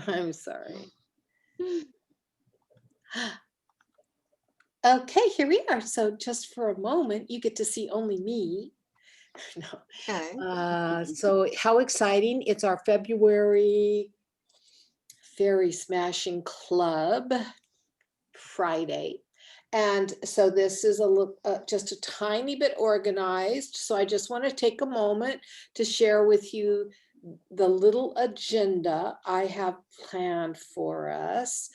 I'm sorry. Okay, here we are. So just for a moment, you get to see only me. No. Okay. So how exciting. It's our February Fairy Smashing Club Friday. And so this is a look, just a tiny bit organized. So I just want to take a moment to share with you the little agenda I have planned for us.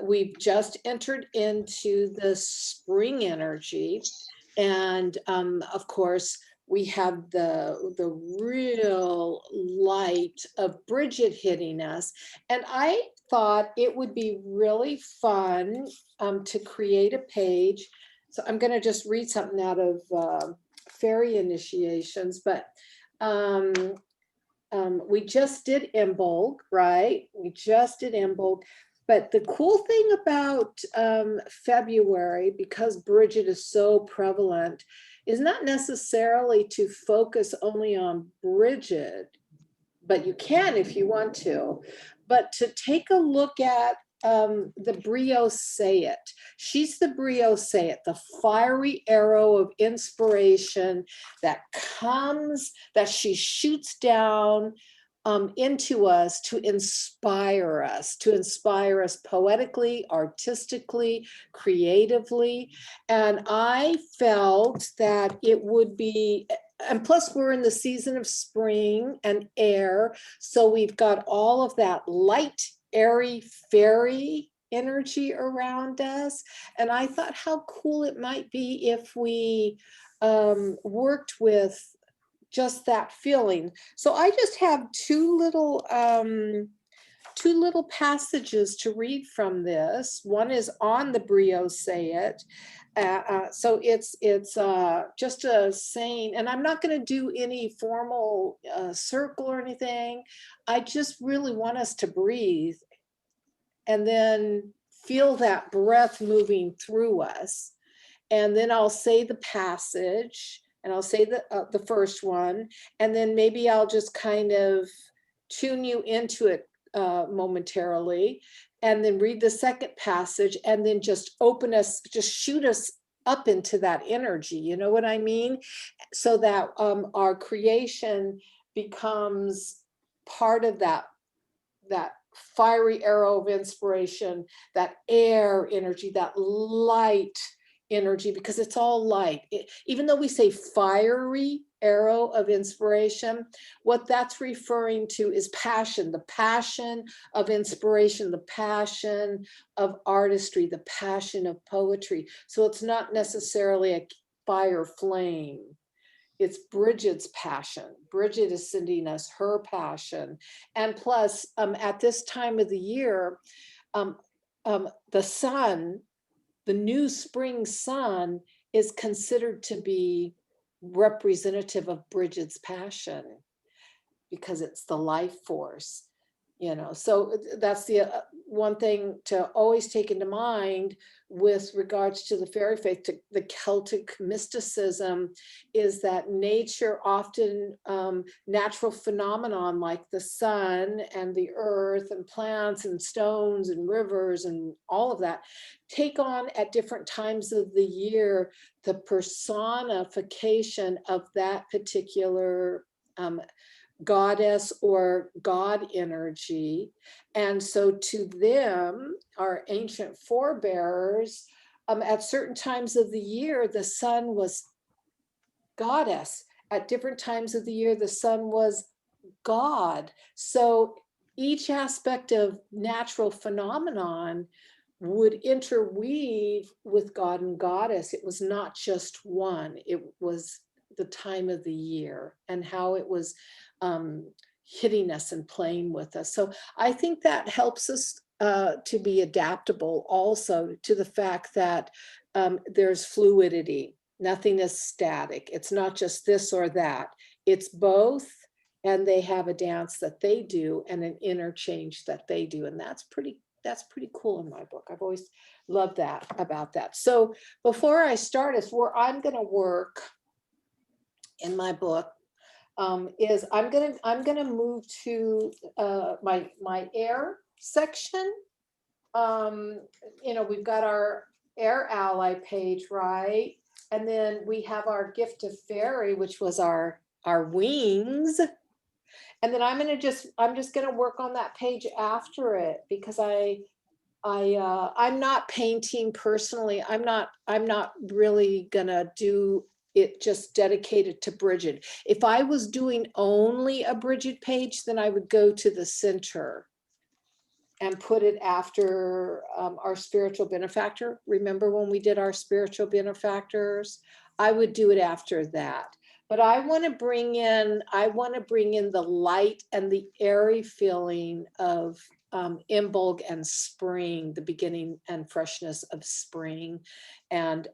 We've just entered into the spring energy. And of course, we have the real light of Bridget hitting us. And I thought it would be really fun to create a page. So I'm going to just read something out of Fairy Initiations, but um, we just did Imbolg, right? We just did Imbolg. But the cool thing about February, because Bridget is so prevalent, is not necessarily to focus only on Bridget, but you can if you want to, but to take a look at the Breo Saighit. She's the Breo Saighit, the fiery arrow of inspiration that comes, that she shoots down into us to inspire us poetically, artistically, creatively. And I felt that it would be, and plus we're in the season of spring and air, so we've got all of that light, airy, fairy energy around us. And I thought how cool it might be if we worked with just that feeling. So I just have two little passages to read from this. One is on the Breo Saighit. So it's just a saying, and I'm not going to do any formal circle or anything. I just really want us to breathe and then feel that breath moving through us. And then I'll say the passage, and I'll say the first one, and then maybe I'll just kind of tune you into it momentarily, and then read the second passage, and then just open us, just shoot us up into that energy. You know what I mean? So that our creation becomes part of that fiery arrow of inspiration, that air energy, that light energy, because it's all light. Even though we say fiery arrow of inspiration, what that's referring to is passion, the passion of inspiration, the passion of artistry, the passion of poetry. So it's not necessarily a fire flame. It's Bridget's passion. Bridget is sending us her passion. And plus, at this time of the year, um, the sun, the new spring sun, is considered to be representative of Bridget's passion because it's the life force. So that's the one thing to always take into mind with regards to the fairy faith, to the Celtic mysticism, is that nature often, natural phenomenon like the sun and the earth and plants and stones and rivers and all of that, take on at different times of the year the personification of that particular goddess or god energy. And so to them, our ancient forebears, at certain times of the year, the sun was goddess. At different times of the year, the sun was God. So each aspect of natural phenomenon would interweave with God and goddess. It was not just one, it was the time of the year and how it was hitting us and playing with us. So I think that helps us to be adaptable also to the fact that there's fluidity. Nothing is static. It's not just this or that. It's both, and they have a dance that they do and an interchange that they do, and that's pretty cool in my book. I've always loved that about that. So before I start, it's where I'm going to work in my book. is I'm gonna move to my air section. We've got our air ally page, right? And then we have our gift of fairy, which was our wings. And then I'm just gonna work on that page after it because I'm not painting personally. I'm not really gonna do it just dedicated to Bridget. If I was doing only a Bridget page, then I would go to the center and put it after our spiritual benefactor. Remember when we did our spiritual benefactors? I would do it after that. But I want to bring in the light and the airy feeling of Imbolg and spring, the beginning and freshness of spring, and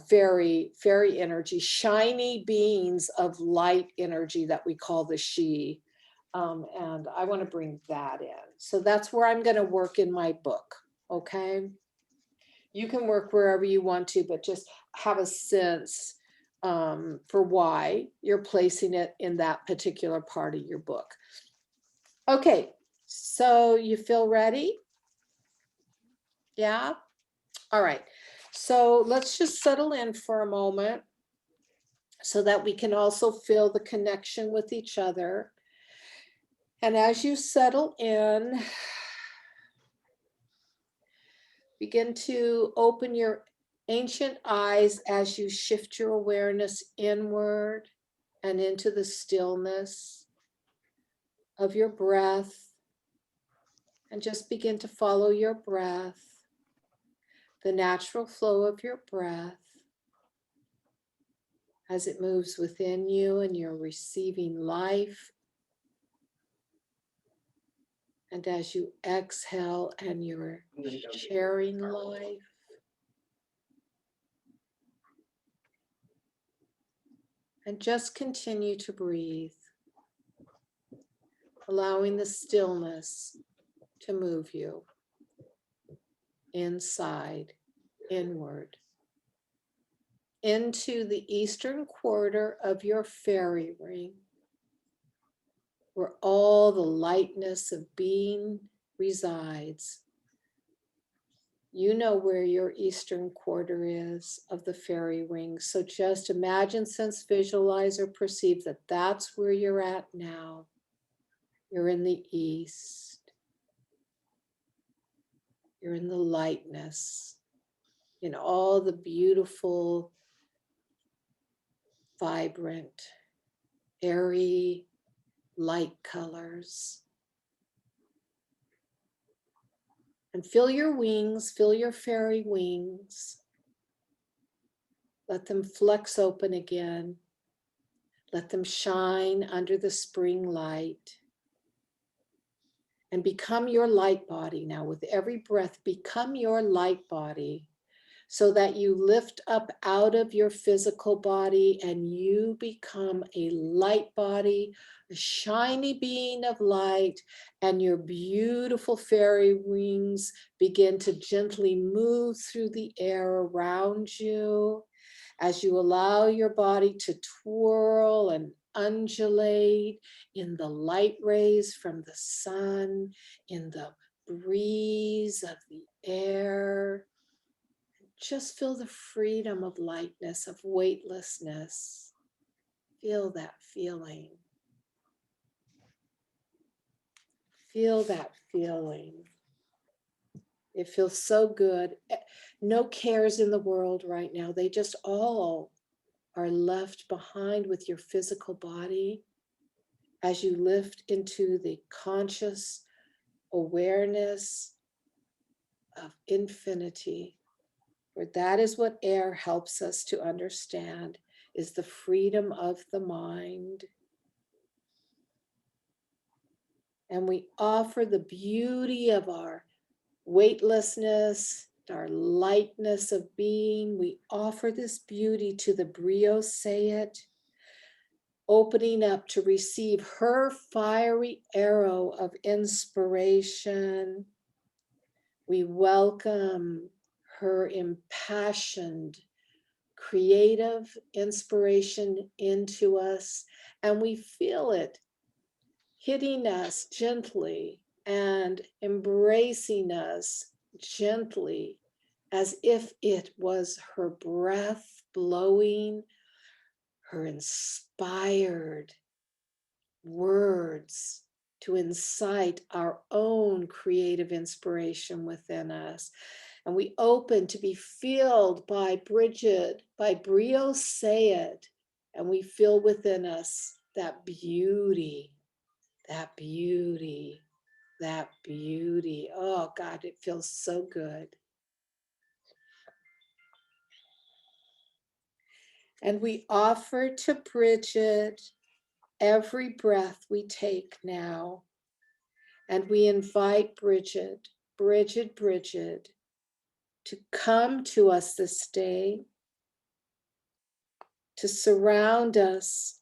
fairy energy, shiny beings of light energy that we call the she. And I want to bring that in. So that's where I'm going to work in my book. Okay. You can work wherever you want to, but just have a sense for why you're placing it in that particular part of your book. Okay. So you feel ready? Yeah. All right. So let's just settle in for a moment so that we can also feel the connection with each other. And as you settle in, begin to open your ancient eyes as you shift your awareness inward and into the stillness of your breath. And just begin to follow your breath, the natural flow of your breath as it moves within you and you're receiving life. And as you exhale and you're sharing life. And just continue to breathe, allowing the stillness to move you inside, inward, into the eastern quarter of your fairy ring, where all the lightness of being resides. You know where your eastern quarter is of the fairy ring. So just imagine, sense, visualize, or perceive that that's where you're at now. You're in the east. You're in the lightness, in all the beautiful, vibrant, airy light colors. And feel your wings, feel your fairy wings. Let them flex open again. Let them shine under the spring light. And become your light body now. With every breath, become your light body so that you lift up out of your physical body and you become a light body, a shiny being of light, and your beautiful fairy wings begin to gently move through the air around you as you allow your body to twirl and undulate in the light rays from the sun, in the breeze of the air. Just feel the freedom of lightness, of weightlessness. Feel that feeling. Feel that feeling. It feels so good. No cares in the world right now. They just all are left behind with your physical body as you lift into the conscious awareness of infinity. For that is what air helps us to understand, is the freedom of the mind. And we offer the beauty of our weightlessness, our lightness of being. We offer this beauty to the Breo Saighit, opening up to receive her fiery arrow of inspiration. We welcome her impassioned, creative inspiration into us and we feel it hitting us gently and embracing us gently, as if it was her breath blowing, her inspired words to incite our own creative inspiration within us. And we open to be filled by Bridget, by Breo Saighit, and we feel within us that beauty, that beauty, that beauty. Oh God, it feels so good. And we offer to Bridget every breath we take now. And we invite Bridget, Bridget, to come to us this day, to surround us.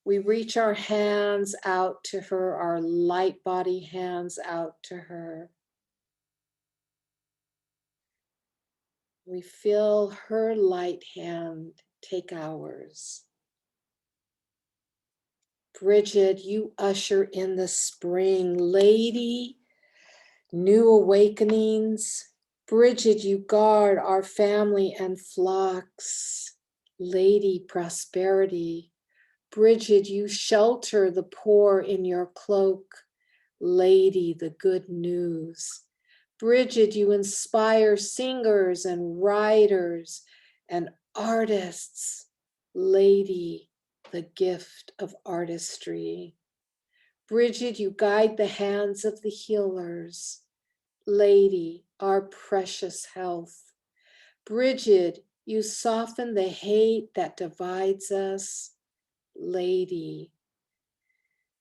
We reach our hands out to her, our light body hands out to her. We feel her light hand take ours. Bridget, you usher in the spring. Lady, new awakenings. Bridget, you guard our family and flocks. Lady, prosperity. Bridget, you shelter the poor in your cloak. Lady, the good news. Bridget, you inspire singers and writers and artists. Lady, the gift of artistry. Bridget, you guide the hands of the healers. Lady, our precious health. Bridget, you soften the hate that divides us. Lady,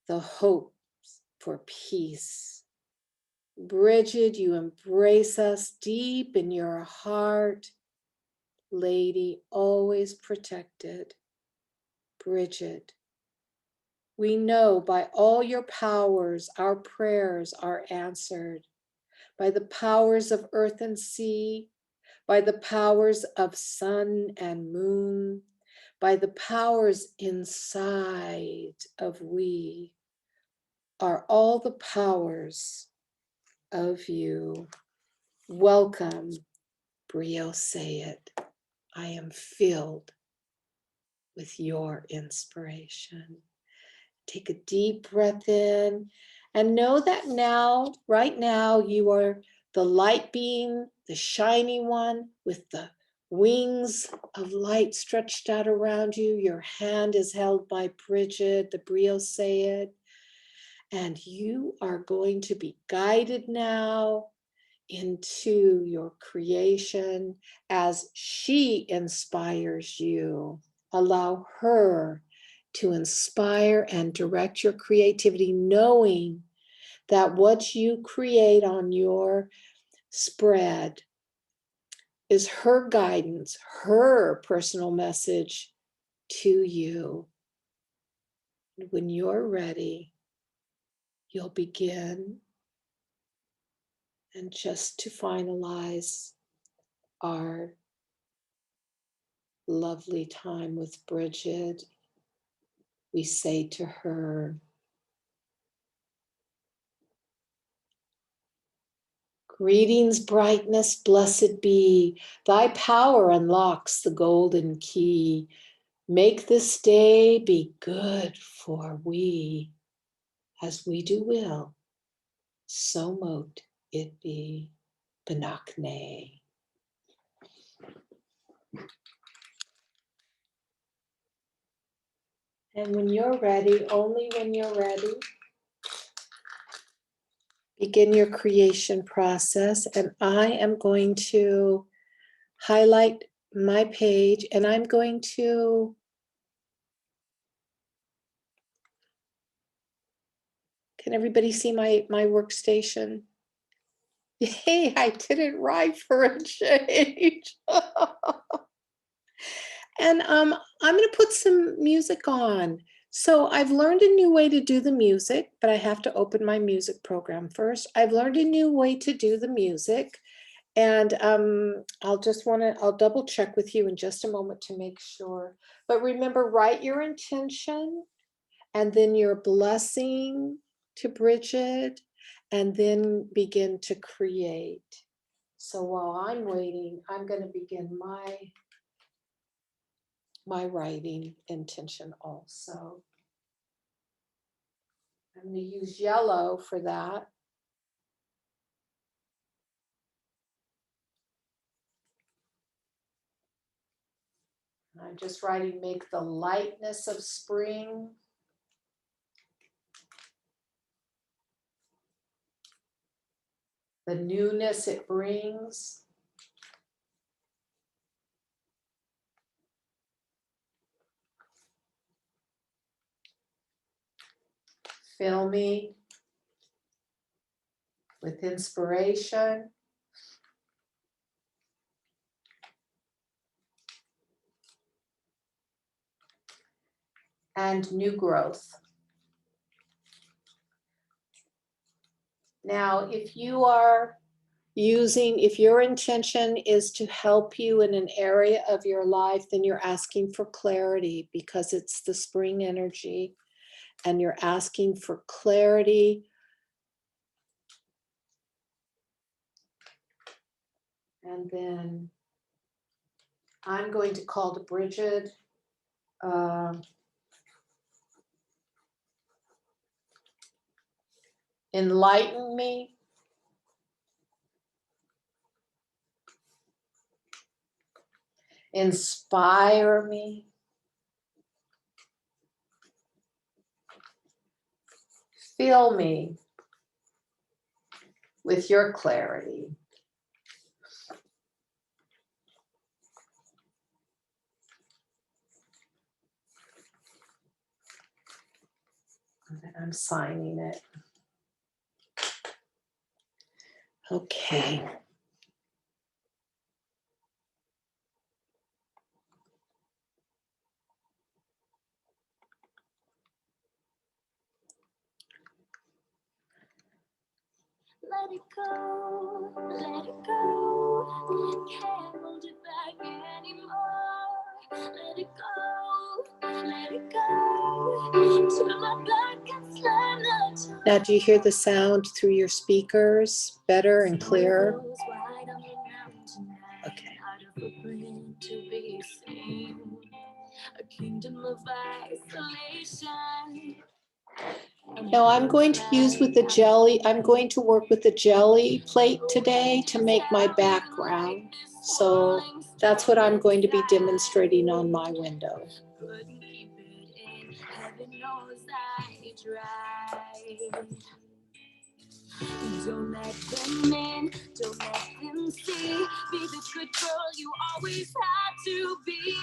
the hope for peace. Bridget, you embrace us deep in your heart. Lady, always protected. Bridget, we know by all your powers, our prayers are answered. By the powers of earth and sea, by the powers of sun and moon, by the powers inside of we, are all the powers of you. Welcome, Breo Saighit. I am filled with your inspiration. Take a deep breath in and know that now, right now, you are the light being, the shiny one with the wings of light stretched out around you. Your hand is held by Bridget, the Breo Saighit, and you are going to be guided now into your creation as she inspires you. Allow her to inspire and direct your creativity, knowing that what you create on your spread is her guidance, her personal message to you. And when you're ready, you'll begin. And just to finalize our lovely time with Bridget, we say to her, greetings, brightness, blessed be. Thy power unlocks the golden key. Make this day be good for we. As we do will, so mote it be. Benakne. And when you're ready, only when you're ready, begin your creation process. And I am going to highlight my page and I'm going to can everybody see my workstation? Yay, I did it right for a change. And I'm going to put some music on. So I've learned a new way to do the music, but I have to open my music program first. I've learned a new way to do the music. And I'll double check with you in just a moment to make sure. But remember, write your intention and then your blessing to Bridget, and then begin to create. So while I'm waiting, I'm going to begin my writing intention also. I'm going to use yellow for that. I'm just writing, make the lightness of spring the newness it brings. Fill me with inspiration and new growth. Now, if you are if your intention is to help you in an area of your life, then you're asking for clarity because it's the spring energy, and you're asking for clarity. And then I'm going to call to Bridget. Enlighten me. Inspire me. Fill me with your clarity. And I'm signing it. Okay. Let it go, let it go. Can't hold it back anymore. Let it go, let it go. Turn my back and slam the door. Now, do you hear the sound through your speakers better and clearer? Okay. A kingdom of isolation. Now I'm going to use with the jelly, I'm going to work with the jelly plate today to make my background. So that's what I'm going to be demonstrating on my window. Don't let them in, don't let them see. Be the good girl you always had to be.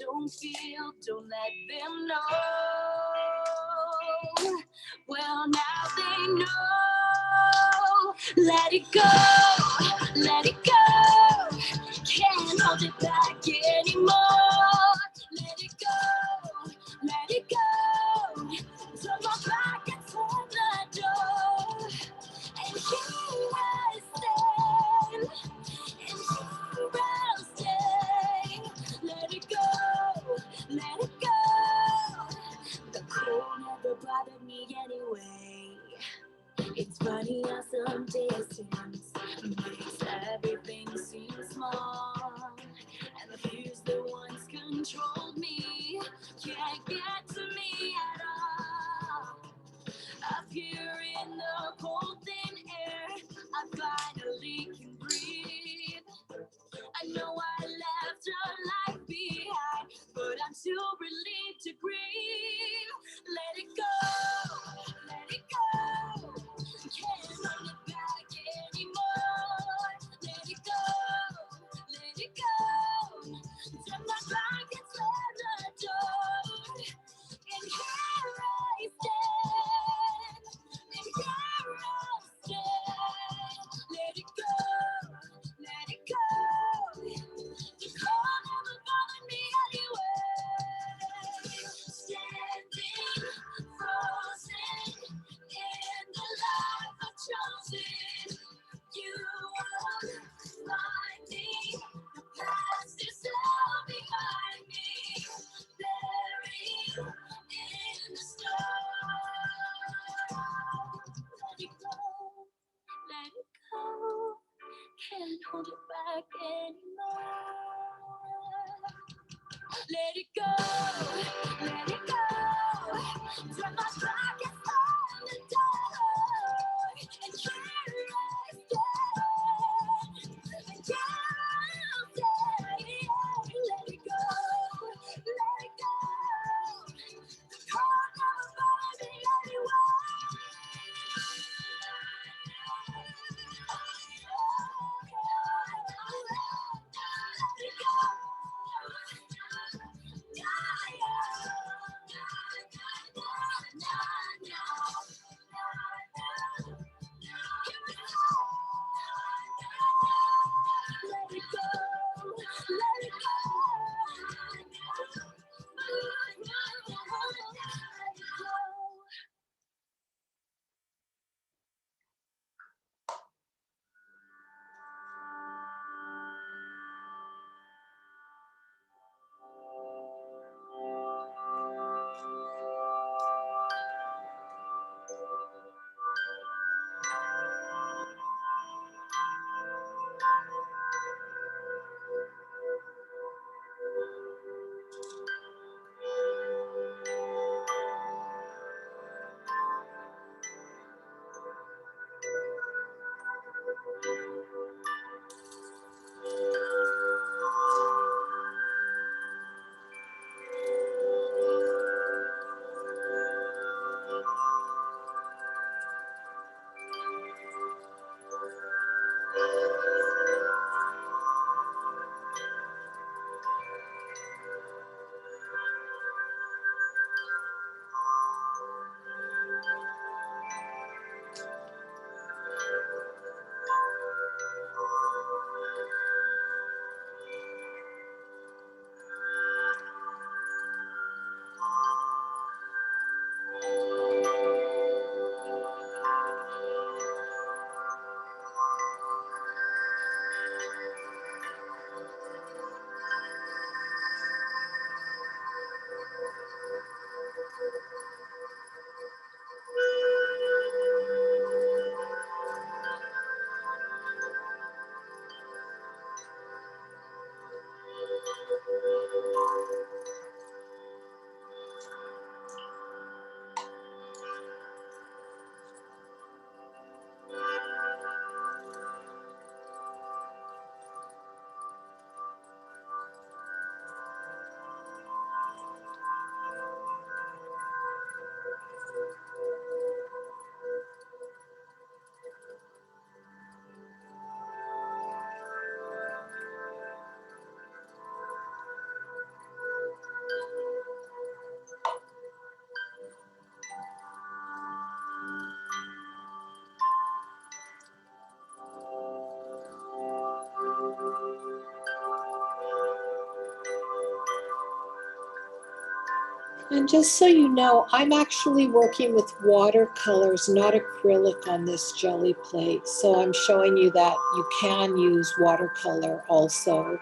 Don't feel, don't let them know. Well, now they know. Let it go, let it go. Can't hold it back anymore. Let it go, let it go. Turn my back and turn the door. And here I stand, and here I'll stay. Let it go, let it go. The cold never bothered me anyway. It's funny how some distance makes everything seem small. And the fears that once controlled me can't get to me at all. Up here in the cold thin air, I finally can breathe. I know I left a life behind, but I'm too relieved to grieve. Let it go, let it go. Can't hold it back anymore. Let it go, let it go. Turn my back and slam the door. can't hold it back anymore. Let it go, let it go. Turn my back and on the door. And here I stand. And here I'll stay. Let it go, let it go. The cold never bothered me anyway. And just so you know, I'm actually working with watercolors, not acrylic on this jelly plate. So I'm showing you that you can use watercolor also.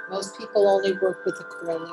Most people only work with acrylics.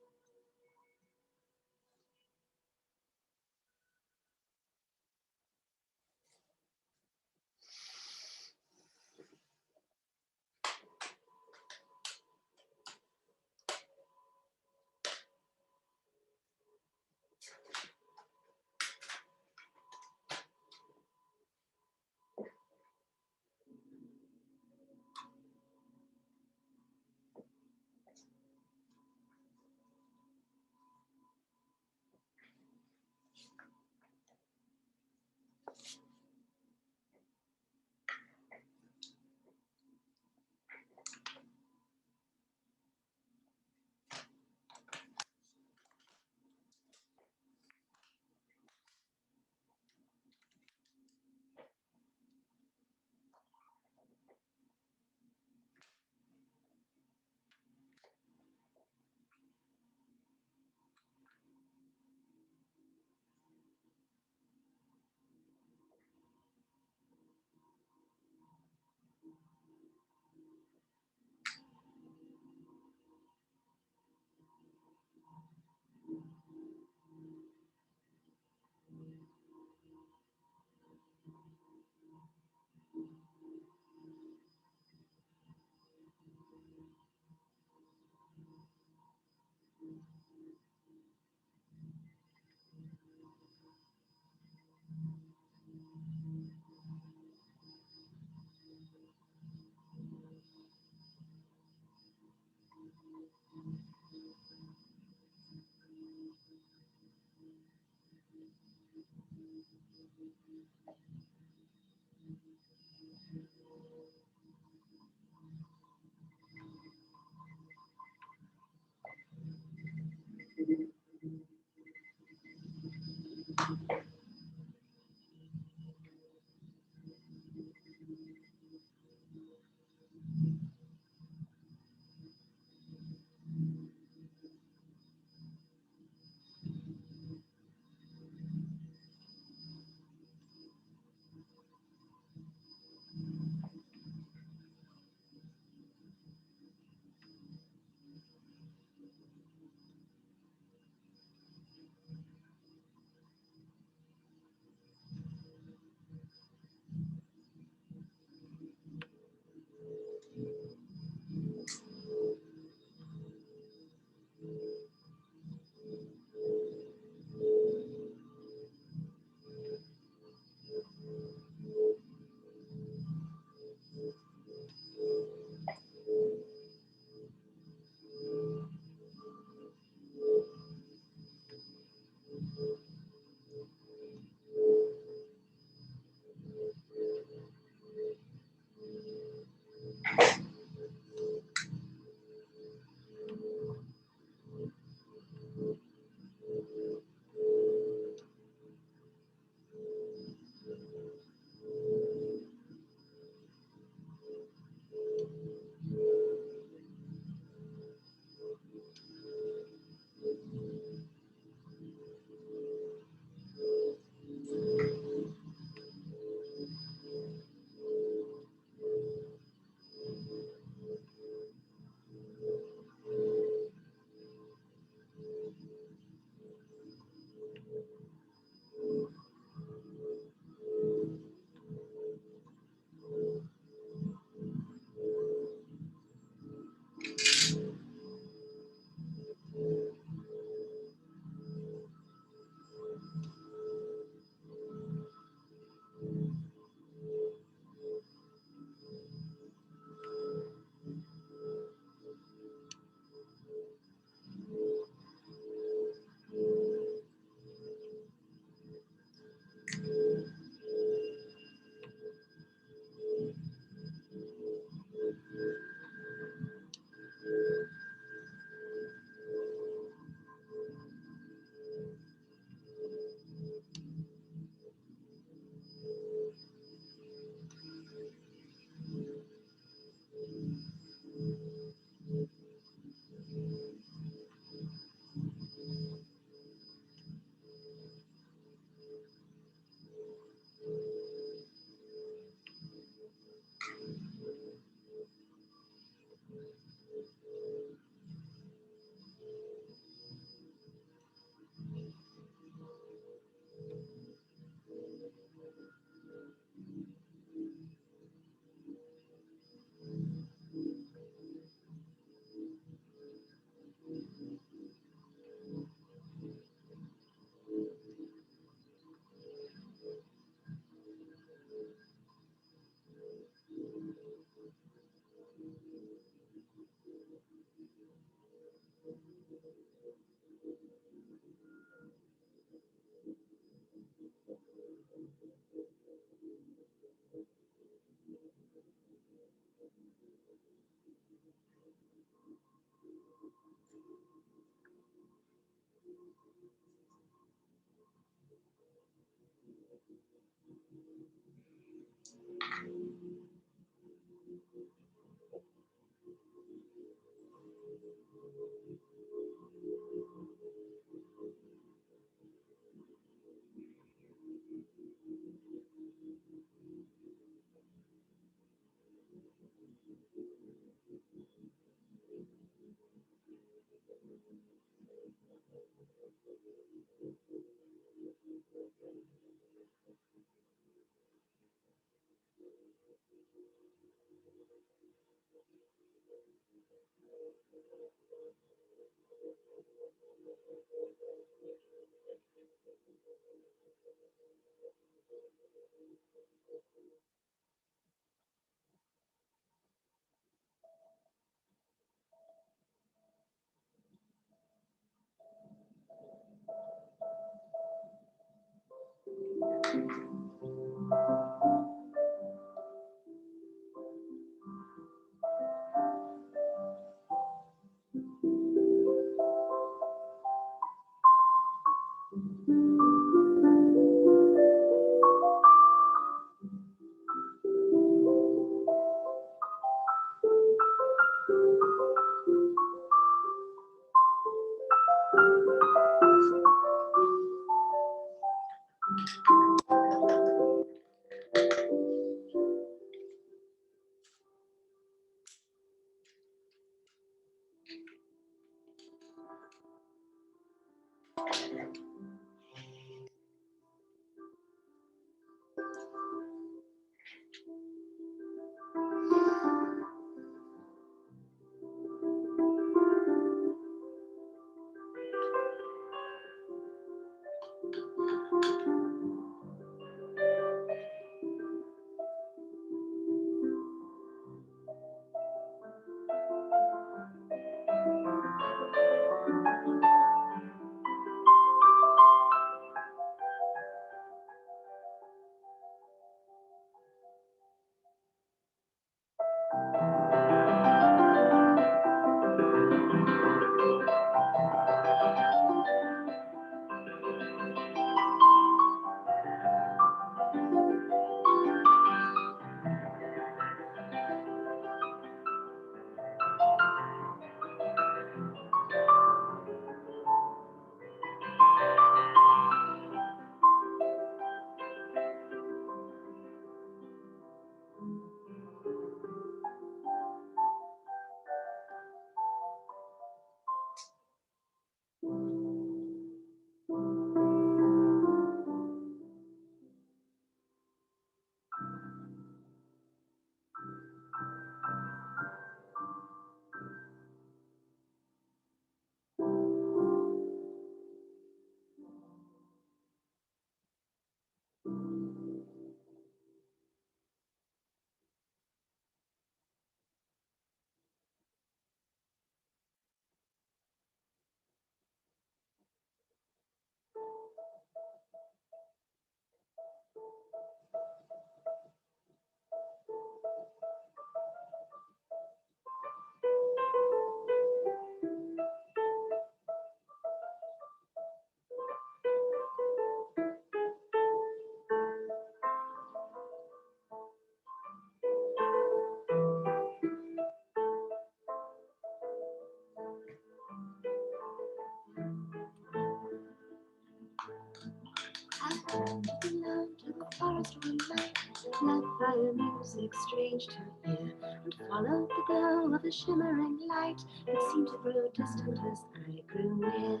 To the forest one night, led by a music strange to hear, and followed the glow of a shimmering light that seemed to grow distant as I grew near.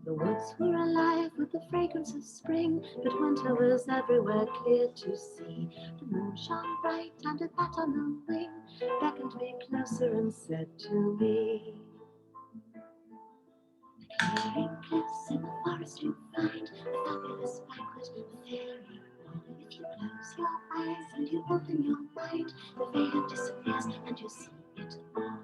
The woods were alive with the fragrance of spring, but winter was everywhere clear to see. The moon shone bright, and a bat on the wing beckoned me closer and said to me, "Clearing cliffs in the forest you find a fabulous banquet of fairy. If you close your eyes and you open your mind, the veil disappears and you see it all.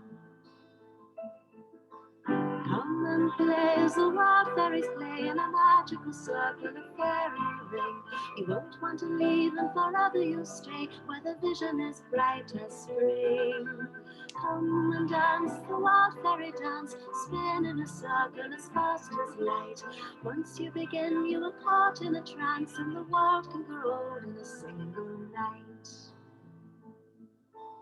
Come and play as the wild fairies play in a magical circle of fairy ring. You won't want to leave, and forever you'll stay where the vision is bright as spring. Come and dance the wild fairy dance, spin in a circle as fast as light. Once you begin, you are caught in a trance, and the world can grow old in a single night.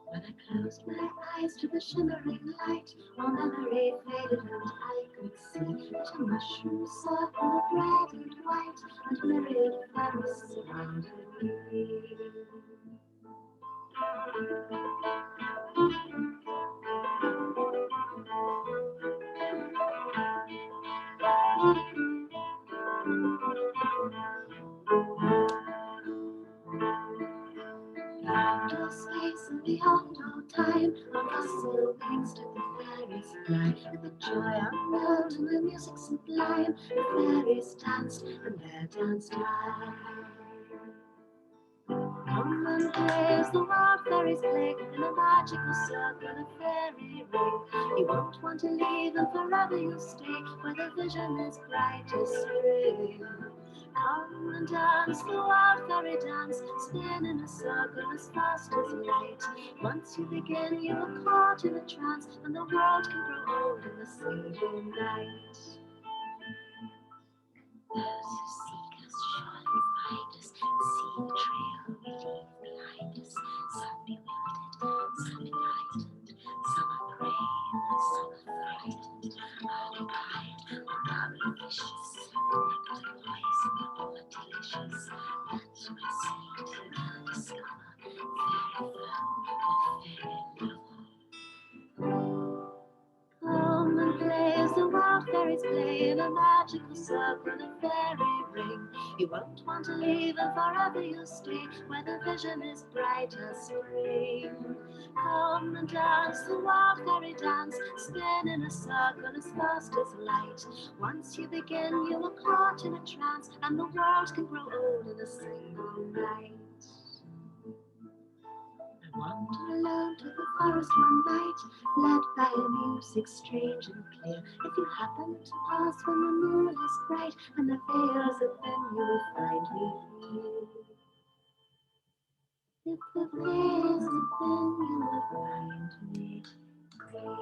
When I closed my eyes to the shimmering light, all memory faded and I could see that a mushroom circle of red and white and myriad fairies surrounded me. Beyond all space and beyond all time, on bustle wings did the fairies fly. With the joy unfurled and the music sublime, the fairies danced and there danced I. Come and play as the wild fairies play in a magical circle, a fairy ring. You won't want to leave, and forever you'll stay where the vision is bright as spring. Come and dance the wild fairy dance, spin in a circle as fast as light. Once you begin, you are caught in a trance, and the world can grow old in a single night. Those who seek us surely find us, see the trail we leave behind us. Some bewildered, some enlightened, some are brave, some are frightened, occupied or ambitious, nectar poison or delicious. That's my seed, discover, fairy flow, fairy love. Come and play as the wild fairies play in a magical circle, a fairy ring. You won't want to leave, and forever you'll stay where the vision is bright as spring. Come and dance the wild fairy dance, spin in a circle as fast as light. Once you begin, you are caught in a trance, and the world can grow old in a single night. I wander alone to the forest one night, led by a music strange and clear. If you happen to pass when the moon is bright and the veils are thin, you will find me here. If the veils are thin, you will find me here.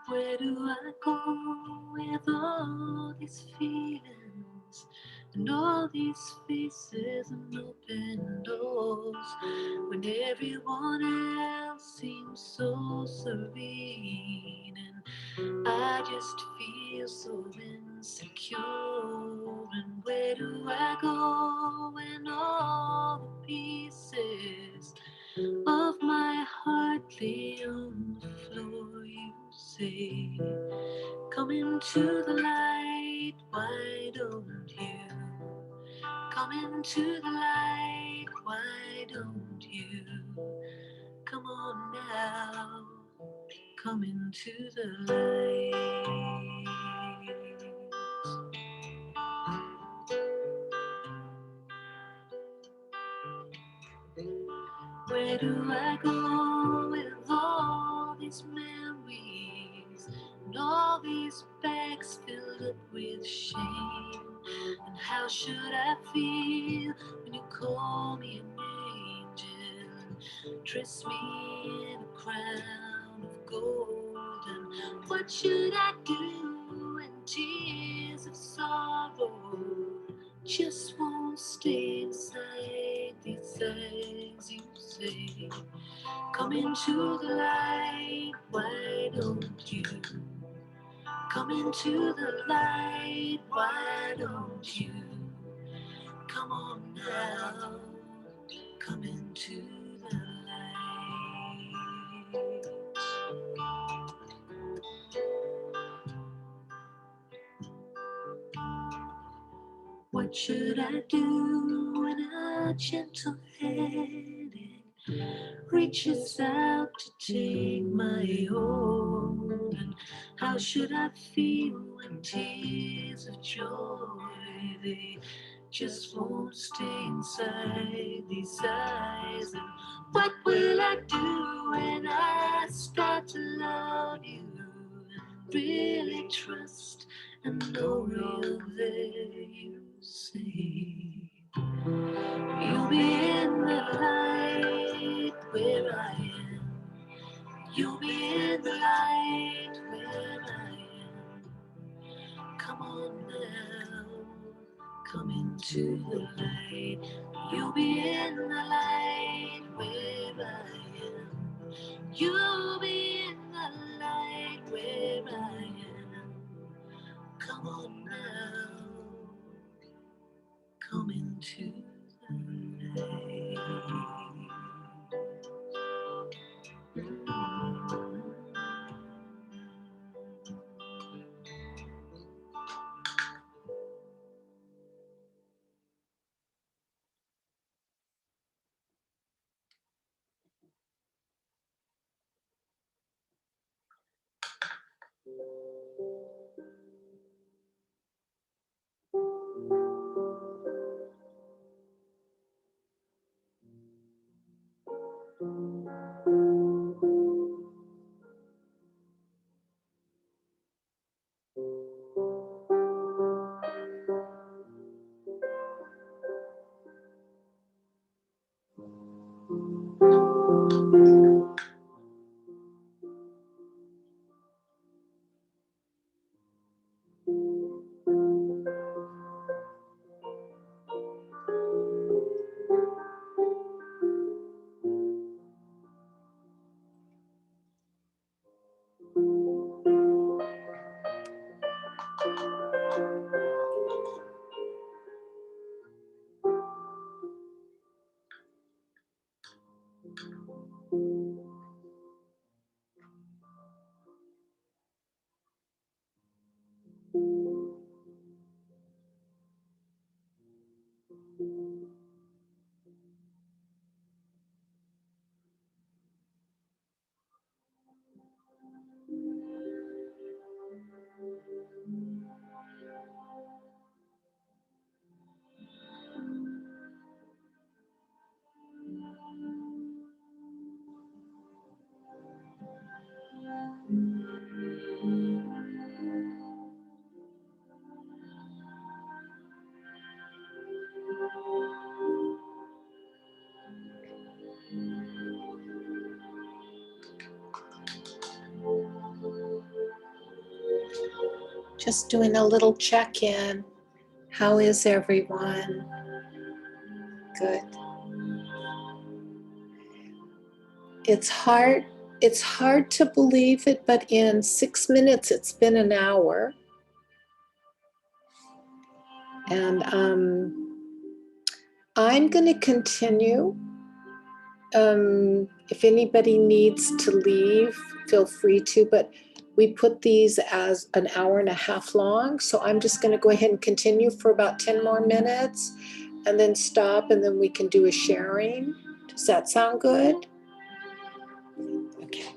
Where do I go with all these feelings and all these faces and open doors when everyone else seems so serene and I just feel so insecure? And where do I go when all the pieces of my heart lay on the floor? You say, come into the light, why don't you? Come into the light, why don't you? Come on now, come into the light. Where do I go with all these memories and all these bags filled up with shame? And how should I feel when you call me an angel and dress me in a crown of gold? And what should I do when tears of sorrow just won't stay inside these eyes? You say, come into the light, why don't you? Come into the light, why don't you? Come on now, come into the light. What should I do when a gentle headache reaches out to take my hold. And how should I feel when tears of joy, they just won't stay inside these eyes? And what will I do when I start to love you and really trust and know you're there? You say you'll be in the light where I am. You'll be in the light where I am. Come on now, come into the light. You'll be in the light where I am. You'll be in the light where I am. Come on now, come into the light. Just doing a little check-in. How is everyone? Good. It's hard to believe it, but in 6 minutes it's been an hour. And I'm going to continue. If anybody needs to leave, feel free to, but we put these as an hour and a half long. So I'm just going to go ahead and continue for about 10 more minutes and then stop, and then we can do a sharing. Does that sound good? Okay.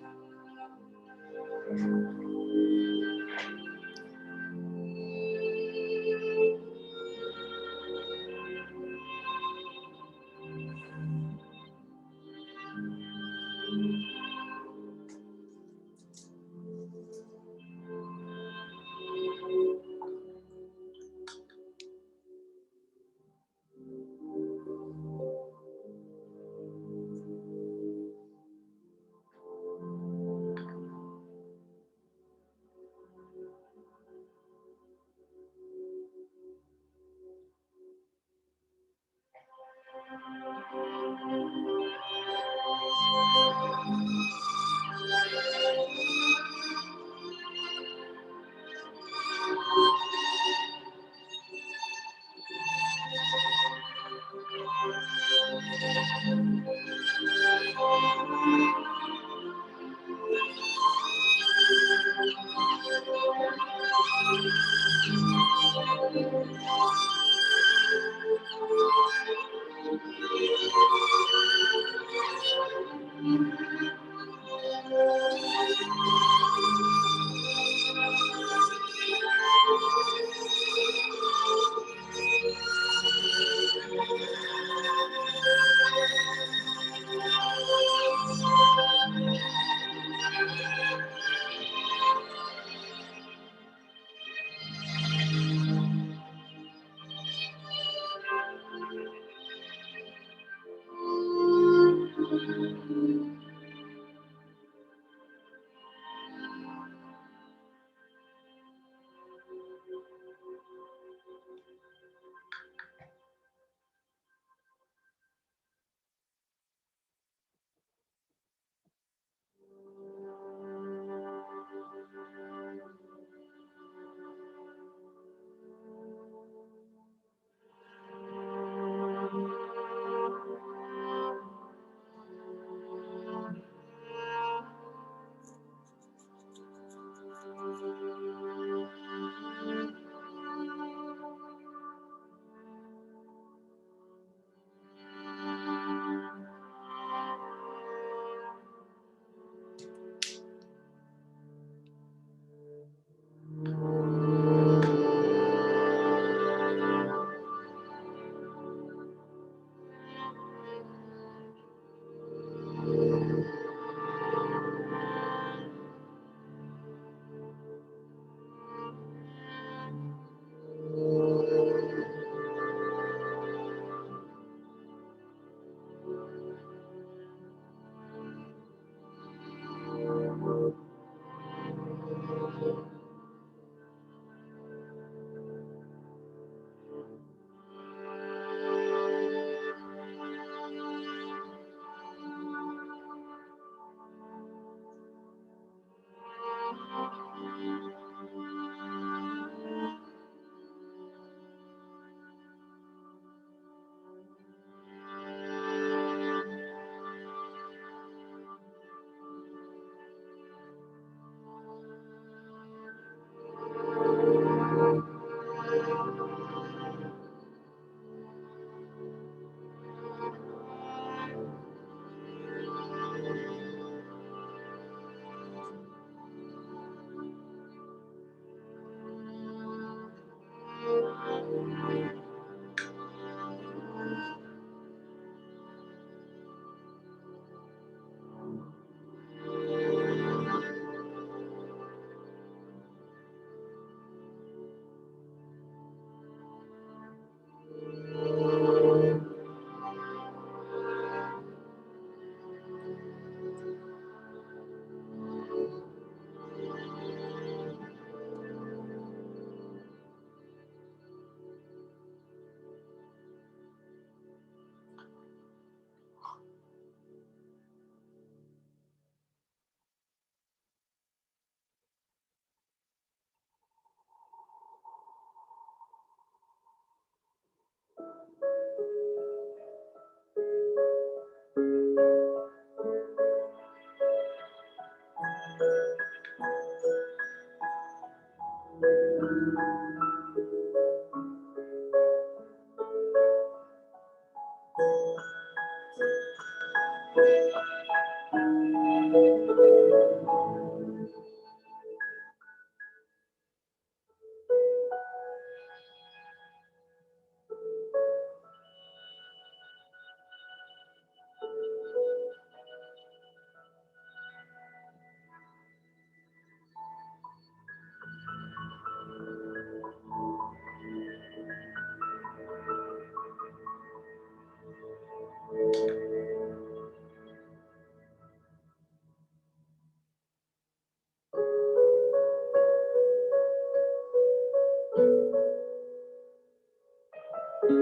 Think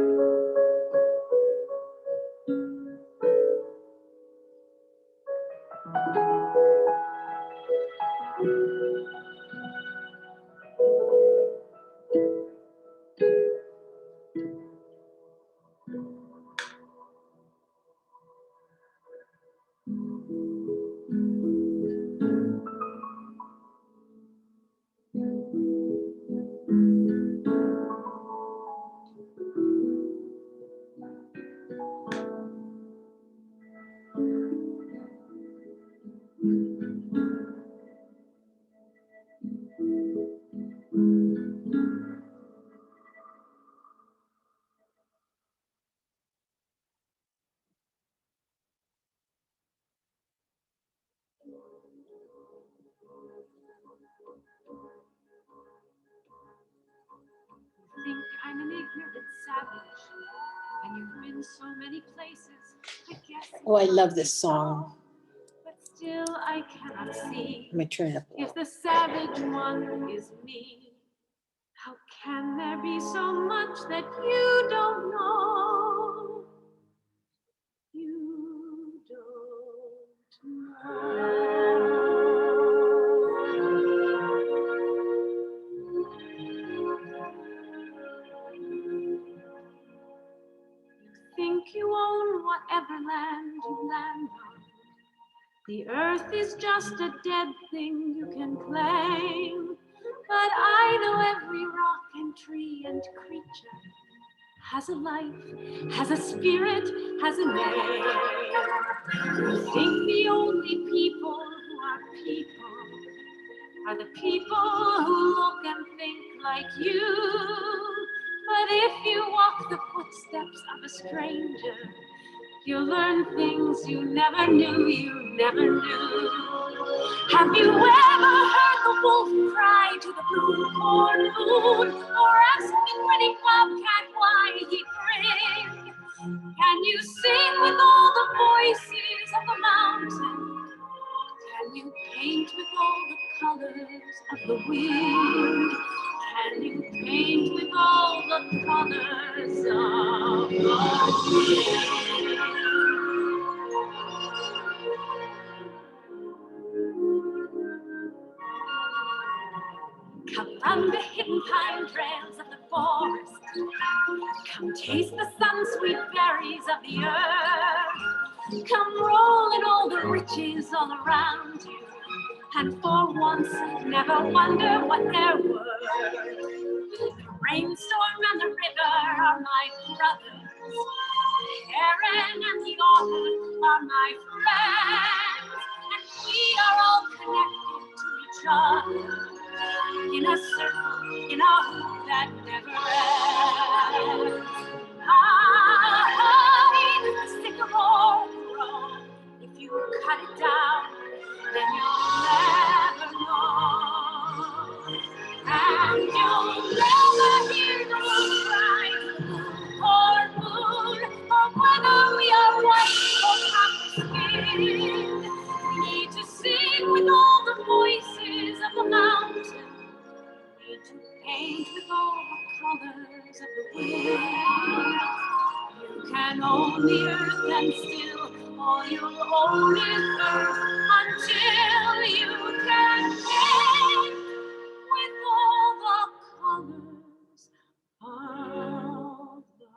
I'm an ignorant savage, and you've been so many places. I guess. Oh, I love this song. But still, I cannot see Let me turn it up. if the savage one is me. How can there be so much that you don't know? You don't think you own whatever land you land on. The earth is just a dead thing you can claim. But I know every rock and tree and creature has a life, has a spirit, has a name. You think the only people who are people are the people who look and think like you. But if you walk the footsteps of a stranger, you'll learn things you never knew, you never knew. Have you ever heard the wolf cry to the blue corn moon, or asked the grinning bobcat why he grinned? Can you sing with all the voices of the mountain? Can you paint with all the colors of the wind? Can you paint with all the colors of the wind? Come on the hidden pine trails of the forest. Come taste the sun-sweet berries of the earth. Come roll in all the riches all around you. And for once, never wonder what they're worth. The rainstorm and the river are my brothers. The heron and the otter are my friends. And we are all connected to each other in a circle, in a hoop that never ends. High the sycamore grow. If you cut it down, then you'll never know. And you'll never hear the moon cry or moon, or whether we are white or copper skin. We need to sing with all the voices of the mountain. We need to paint with all the colors of the wind. You can own the earth and still all you'll own is earth until you can paint with all the colors of the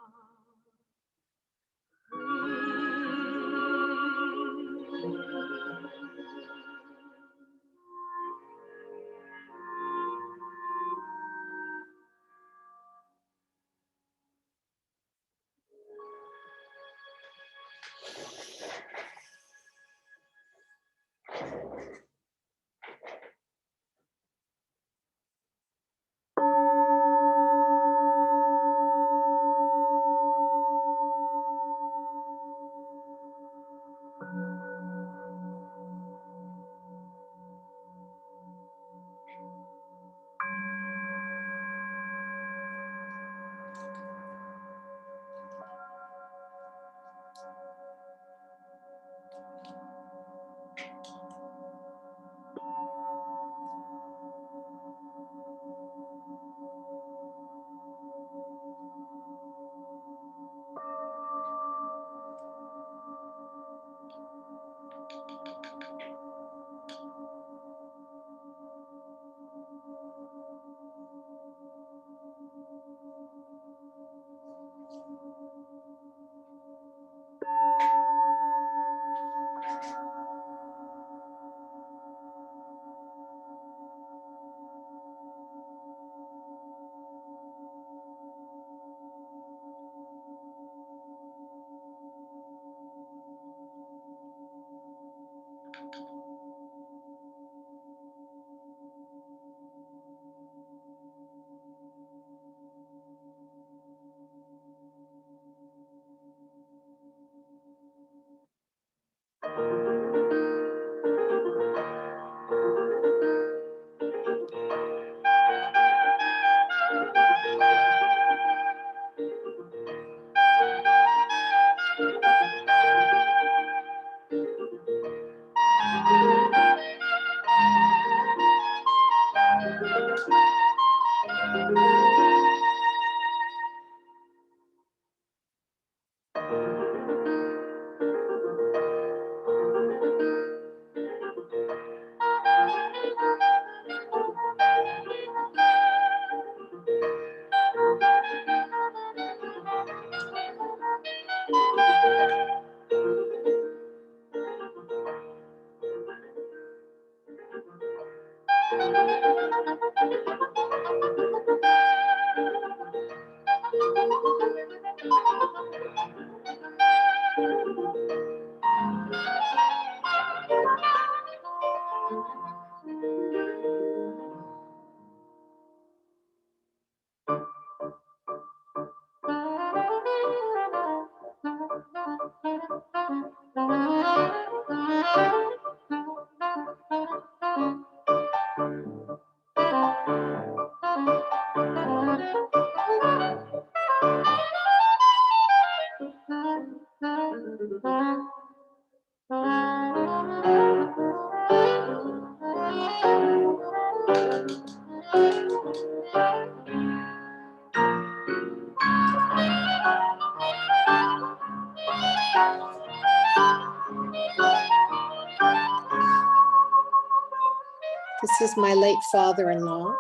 This is my late father-in-law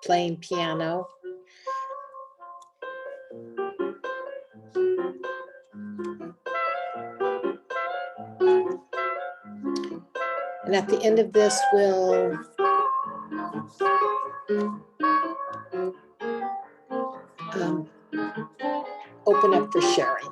playing piano. And at the end of this, we'll open up for sharing.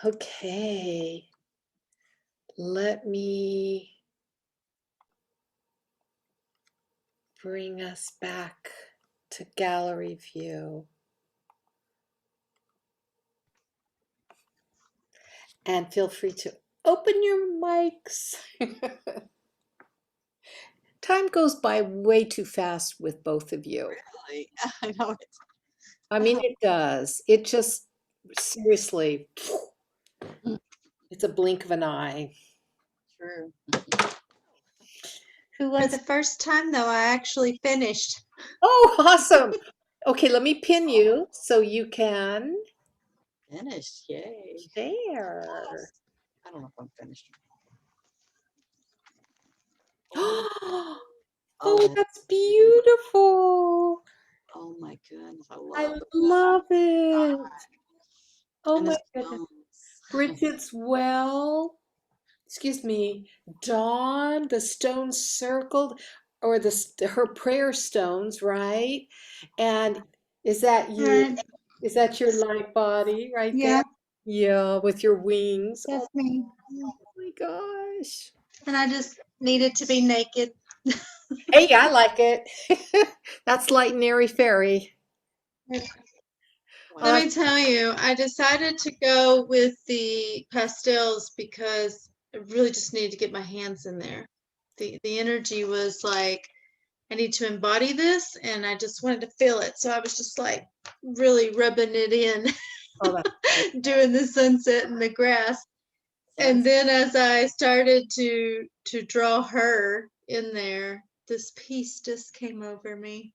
Okay, let me bring us back to gallery view. And feel free to open your mics. Time goes by way too fast with both of you. Really? I know it's I mean, it does. It just, seriously, it's a blink of an eye. true. Who For wants? the first time, though, I actually finished. Oh, awesome. Okay, let me pin you so you can Finished. Yay. share. I don't know if I'm finished. Oh, Oh, that's beautiful. oh my goodness. I I love it. love it. Oh And my the goodness. stones. Bridget's well, excuse me, Dawn, the stones circled, or her prayer stones, right? And is that you? And Is that your light body right there? yeah, Yeah, with your wings. that's Oh me. my gosh. And I just needed to be naked. Hey, I like it. That's light and airy fairy. Wow. Let me tell you, I decided to go with the pastels because I really just needed to get my hands in there. The energy was like, I need to embody this, and I just wanted to feel it. So I was just like really rubbing it in, Oh, that's doing the sunset and the grass. And then as I started to draw her in there, this peace just came over me.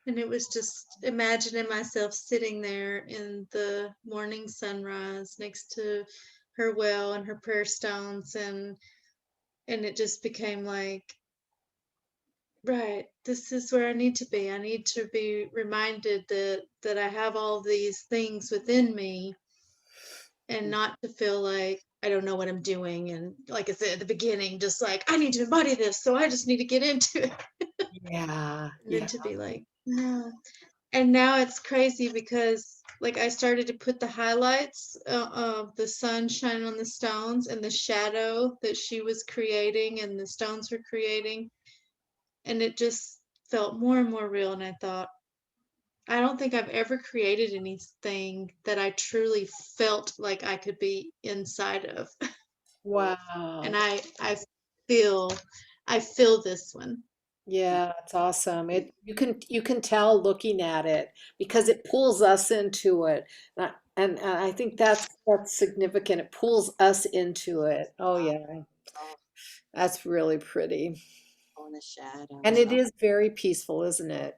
And it was just imagining myself sitting there in the morning sunrise next to her well and her prayer stones, and it just became like, right, this is where I need to be. I need to be reminded that I have all these things within me, and not to feel like I don't know what I'm doing. And like I said at the beginning, just like I need to embody this, so I just need to get into it. yeah, And then yeah. to be like, no. And now it's crazy because like I started to put the highlights of the sun shining on the stones and the shadow that she was creating and the stones were creating. And it just felt more and more real. And I thought, I don't think I've ever created anything that I truly felt like I could be inside of. Wow. And feel I feel this one. Yeah, it's awesome. You can tell looking at it because it pulls us into it. And I think that's significant. It pulls us into it. Oh yeah, that's really pretty. Oh the shadows. And it Oh, is very peaceful, isn't it?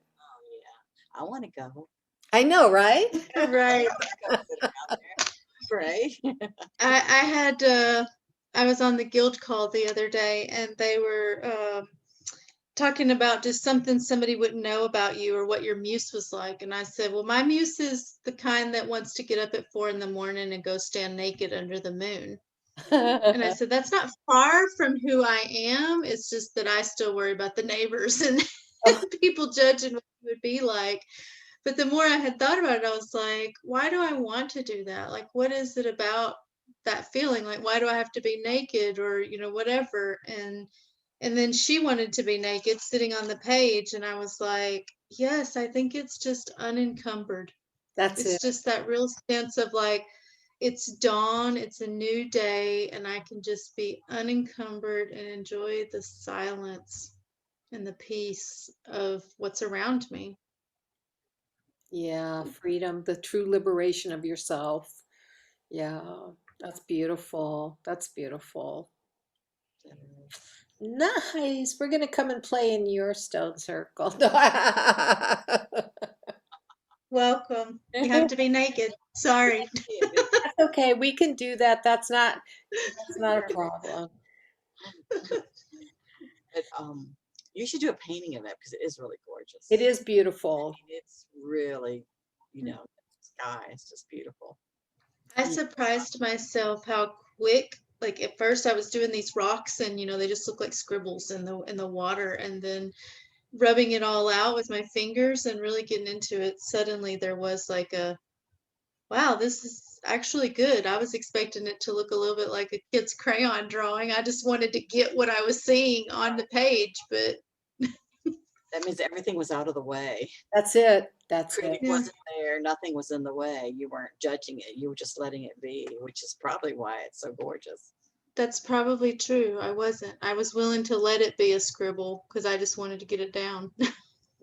yeah. I want to go. I know, right? Right. Go sit around there. Pray. I had I was on the guild call the other day, and they were talking about just something somebody wouldn't know about you or what your muse was like. And I said, well, my muse is the kind that wants to get up at 4 a.m. and go stand naked under the moon. And I said, that's not far from who I am. It's just that I still worry about the neighbors and people judging what it would be like. But the more I had thought about it, I was like, why do I want to do that? Like, what is it about that feeling? Like, why do I have to be naked or, whatever? And then she wanted to be naked sitting on the page. And I was like, yes, I think it's just unencumbered. That's It's it. just that real sense of like, it's dawn, it's a new day, and I can just be unencumbered and enjoy the silence and the peace of what's around me. Yeah, freedom, the true liberation of yourself. Yeah, that's beautiful. That's beautiful. Nice. We're gonna come and play in your stone circle. Welcome. You have to be naked. Sorry. That's okay. We can do that. That's not a problem. But you should do a painting of that because it is really gorgeous. It is I beautiful. mean, it's really, sky. It's just beautiful. I surprised myself how quick, like at first I was doing these rocks and they just look like scribbles in the water, and then rubbing it all out with my fingers and really getting into it, suddenly there was like a wow, this is actually good. I was expecting it to look a little bit like a kid's crayon drawing. I just wanted to get what I was seeing on the page, but That means everything was out of the way. That's it. That's it. Critic Yeah. wasn't there. Nothing was in the way. You weren't judging it. You were just letting it be, which is probably why it's so gorgeous. that's probably true. I wasn't. I was willing to let it be a scribble because I just wanted to get it down.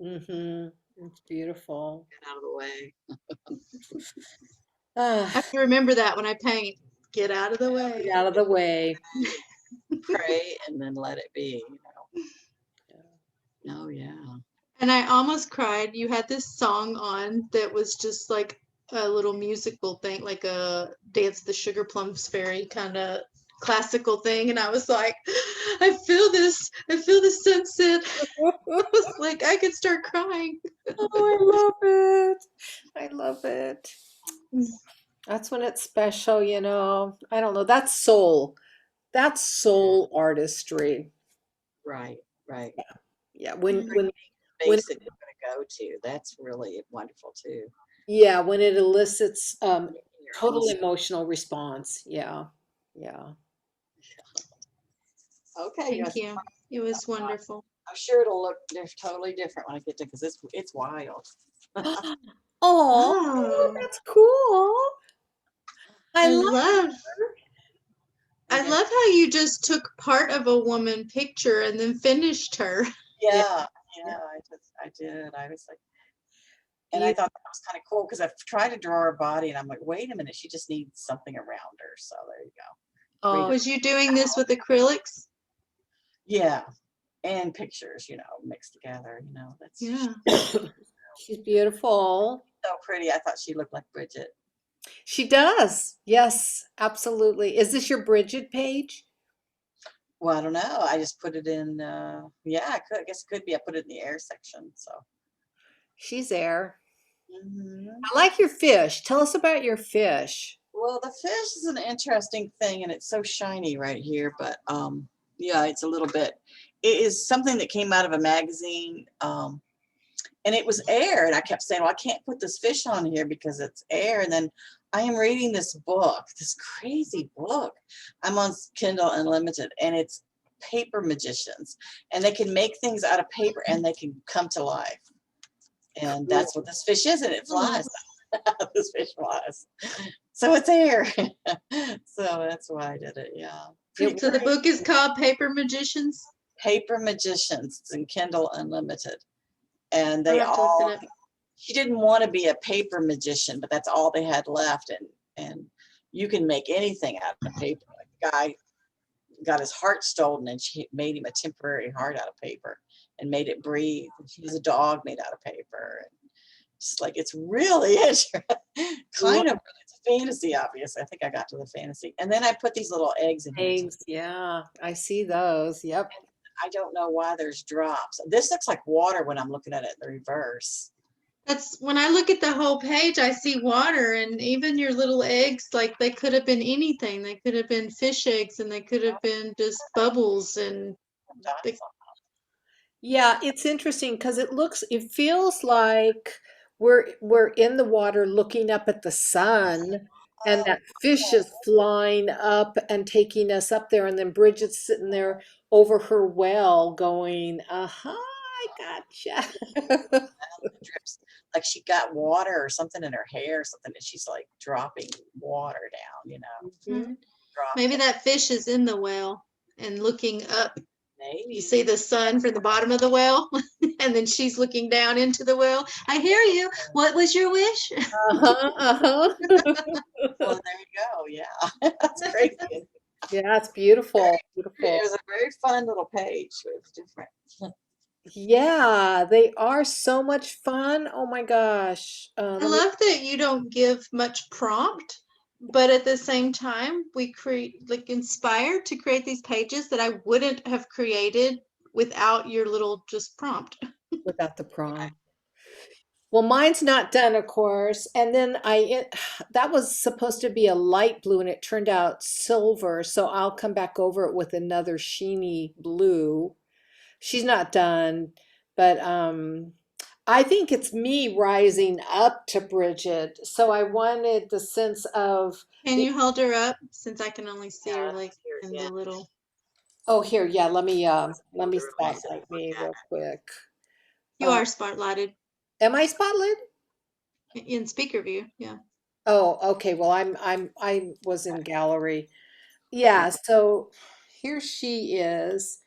Mm-hmm. It's beautiful. Get out of the way. I Ah, have to remember that when I paint. Get out of the way. get out of the way. Pray and then let it be. Oh yeah. And I almost cried. You had this song on that was just like a little musical thing, like a Dance of the Sugar Plums Fairy kind of classical thing. And I was like, I feel this. I feel the sunset. I was like, I could start crying. Oh, I love it. I love it. That's when it's special, I don't know. That's soul. That's soul artistry. Right. Right. Yeah, Mm. when Basic you're gonna go to. That's really wonderful too. yeah, when it elicits Your own total emotional response. Yeah. Yeah. Okay, Thank you. It was wonderful. I'm sure it'll look totally different when I get to because it's wild. Oh, Oh, that's cool. I I love love I Okay. love how you just took part of a woman picture and then finished her. Yeah, I did. I was like, and I you. thought that was kind of cool because I've tried to draw her body, and I'm like, wait a minute, she just needs something around her. So there you go. Oh, Was you doing this with acrylics? Yeah, and pictures, mixed together. That's Yeah. she's beautiful. so pretty. I thought she looked like Bridget. She does. Yes, absolutely. Is this your Bridget page? Well, I don't know. I just put it in. Yeah, I guess it could be. I put it in the air section. So. She's there. Mhm. I like your fish. Tell us about your fish. Well, the fish is an interesting thing, and it's so shiny right here. But yeah, it's a little bit. It is something that came out of a magazine, and it was air. And I kept saying, "Well, I can't put this fish on here because it's air." And then I am reading this book, this crazy book. I'm on Kindle Unlimited, and it's paper magicians, and they can make things out of paper, and they can come to life. And that's what this fish is, and it flies. This fish flies. So it's air. So that's why I did it. Yeah. So the book is called Paper Magicians. Paper Magicians. It's in Kindle Unlimited. And I'll they have to look all, it up. she didn't want to be a paper magician, but that's all they had left. And you can make anything out of paper. Like the guy got his heart stolen, and she made him a temporary heart out of paper and made it breathe. And she was a dog made out of paper. And it's like, it's really interesting. Kind of, it's a fantasy, obviously. I think I got to the fantasy. And then I put these little eggs in here. Eggs, yeah, I see those. Yep. I don't know why there's drops. This looks like water when I'm looking at it in the reverse. That's when I look at the whole page, I see water, and even your little eggs, like they could have been anything. They could have been fish eggs, and they could have been just bubbles, and they, Yeah, it's interesting because it feels like we're in the water looking up at the sun, and that fish is flying up and taking us up there, and then Bridget's sitting there over her well going, "Uh-huh, I gotcha." Drips. Like she got water or something in her hair or something, and she's like dropping water down, Mhm. maybe that fish is in the well and looking up. Maybe. You see the sun from the bottom of the well, and then she's looking down into the well. I hear you. What was your wish? Uh-huh, uh-huh. Well, there you go. Yeah, that's crazy. Yeah, it's beautiful, beautiful. It was a very fun little page. It was different. Yeah, they are so much fun. Oh my gosh. I love that you don't give much prompt, but at the same time, we create like inspired to create these pages that I wouldn't have created without your little just prompt. Without the prompt. Well, mine's not done, of course. And then that was supposed to be a light blue and it turned out silver. So I'll come back over it with another sheeny blue. She's not done, but I think it's me rising up to Bridget. So I wanted the sense of Can you hold her up since I can only see her like in Yeah. the little. oh here, yeah, let me Older, spotlight me real quick. You Uh, are spotlighted am I spotlit? in speaker view. Yeah. Oh, okay. Well, I was in gallery. Yeah, so here she is,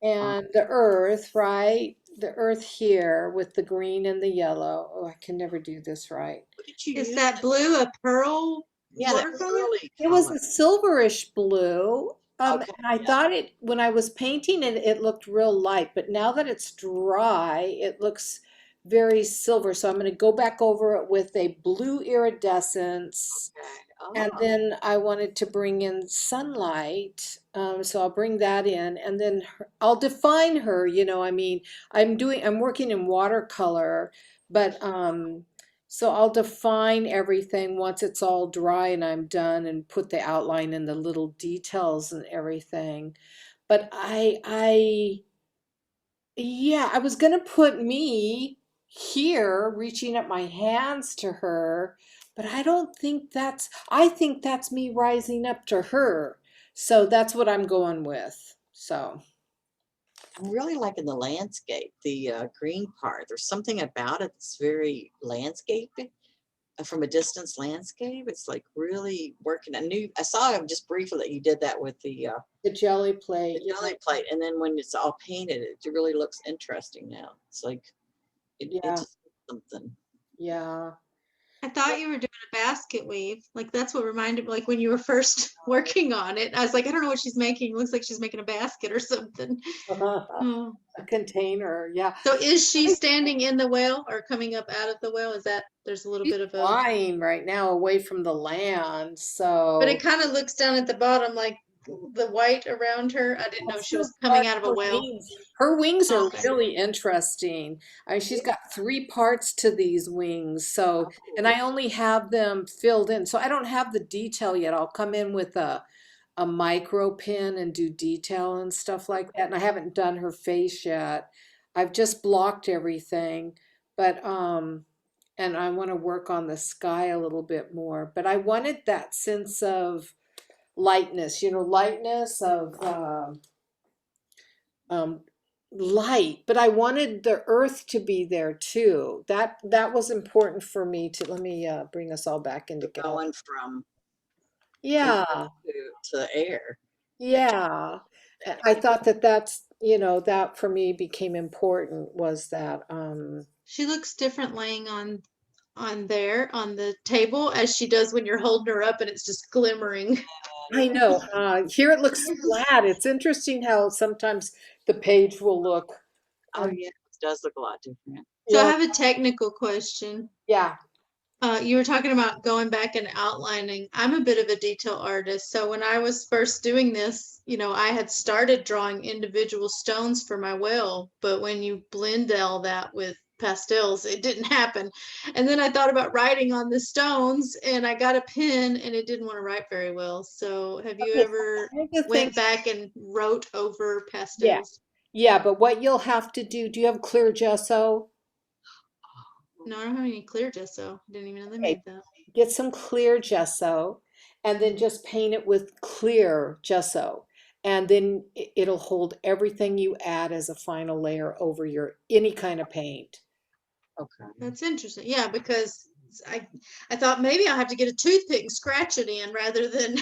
and the earth, right? The earth here with the green and the yellow. Oh, I can never do this right. What did you Is use? that blue a pearl Yeah, that watercolor? really It was color. a silverish blue. Okay, And I yeah. thought when I was painting it, it looked real light, but now that it's dry, it looks very silver. So I'm going to go back over it with a blue iridescence. Okay. And Oh, then I wanted to bring in sunlight, so I'll bring that in, and then I'll define her. I mean, I'm working in watercolor, but so I'll define everything once it's all dry and I'm done, and put the outline and the little details and everything. But yeah, I was gonna put me here reaching up my hands to her, but I think that's me rising up to her. So that's what I'm going with. So, I'm really liking the landscape, the green part. There's something about it that's very landscaping. From a distance landscape, it's like really working. I saw just briefly that you did that with the jelly plate, the jelly plate, and then when it's all painted, it really looks interesting now. It's like it yeah, just something. yeah. I thought you were doing a basket weave. Like that's what reminded me, like when you were first working on it. I was like, I don't know what she's making. It looks like she's making a basket or something. Oh. A container, yeah. So is she standing in the well or coming up out of the well? Is that there's a little She's bit of a, flying right now away from the land, but so it kind of looks down at the bottom like the white around her. I didn't know she was coming out of a well. Her wings are Okay. really interesting. I mean, she's got three parts to these wings, so and I only have them filled in, so I don't have the detail yet. I'll come in with a micro pin and do detail and stuff like that. And I haven't done her face yet. I've just blocked everything, but and I want to work on the sky a little bit more. But I wanted that sense of lightness, lightness of um, light, but I wanted the earth to be there too. That was important for me to let me bring us all back into gallery. Going from Yeah, to air. yeah. I thought that's that for me became important was that She looks different laying on there on the table as she does when you're holding her up and it's just glimmering. I know. Here it looks flat. It's interesting how sometimes the page will look. Oh, yeah, it does look a lot different. So I Yeah, have a technical question. yeah. You were talking about going back and outlining. I'm a bit of a detail artist. So when I was first doing this, I had started drawing individual stones for my whale, but when you blend all that with pastels, it didn't happen. And then I thought about writing on the stones and I got a pen and it didn't want to write very well. So have you Okay, so ever one of the went things, back and wrote over yeah, pastels? yeah, but what you'll have to do you have clear gesso? No, I don't have any clear gesso. Didn't even know they Okay, made that. get some clear gesso and then just paint it with clear gesso. And then it'll hold everything you add as a final layer over your any kind of paint. Okay. That's interesting. Yeah, because I thought maybe I'll have to get a toothpick and scratch it in rather than